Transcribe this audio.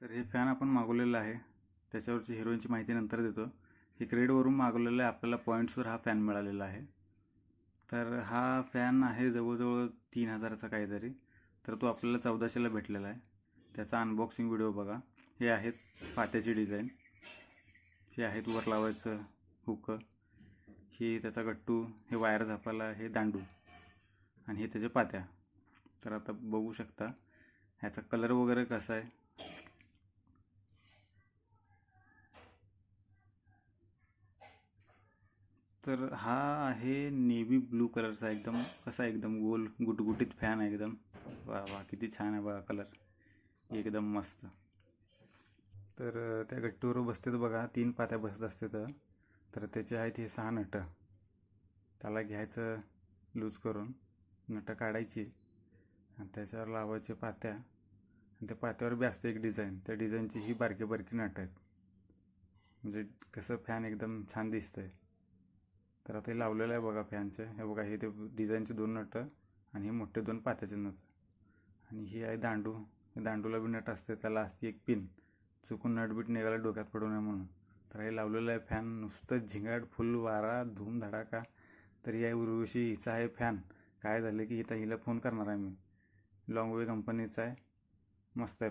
तर हे फॅन आपण मागवलेलं आहे, त्याच्यावरची हिरोईनची माहिती नंतर देतो. हे क्रेडवरून मागवलेलं आहे, आपल्याला पॉईंट्सवर हा फॅन मिळालेला आहे. तर हा फॅन आहे जवळजवळ 3000चा काहीतरी, तर तो आपल्याला 1400ला भेटलेला आहे. त्याचा अनबॉक्सिंग व्हिडिओ बघा. हे आहेत पात्याची डिझाईन, हे आहेत वर लावायचं हुक, हे त्याचा गट्टू, हे वायर झापाला, हे दांडू आणि हे त्याच्या पात्या. तर आता बघू शकता ह्याचा कलर वगैरे कसा आहे. तर हा आहे नेव्ही ब्लू कलरचा, एकदम कसा एकदम गोल गुटगुटीत फॅन आहे एकदम. वा वा, किती छान आहे बघा कलर, एकदम मस्त. तर त्या गट्टूवर बसते तर बघा 3 पात्या बसत असते. तर त्याचे आहेत हे 6 नटं. त्याला घ्यायचं लूज करून, नटं काढायची आणि त्याच्यावर लावायचे पात्या, आणि त्या पात्यावर बी असते एक डिझाईन. त्या डिझाईनची ही बारकी बारकी नटं आहेत, म्हणजे कसं फॅन एकदम छान दिसतंय. तर आता हे लावलेलं आहे बघा फॅनचे. हे बघा, हे ते डिझाईनचे 2 नटं आणि हे मोठे 2 पात्याचे नट. आणि हे आहे दांडू. हे दांडूला बी नट असते, त्याला असते एक पिन, चुकून नटबीट निघाला डोक्यात पडू नये म्हणून. तर हे लावलेलं आहे फॅन, नुसतं झिंगाट फुल वारा धूम धडाका. तर या उर्वशी हिचा आहे फॅन. काय झालं की इथं हिला फोन करणार आहे मी. लॉंगवे कंपनीचा आहे, मस्त आहे.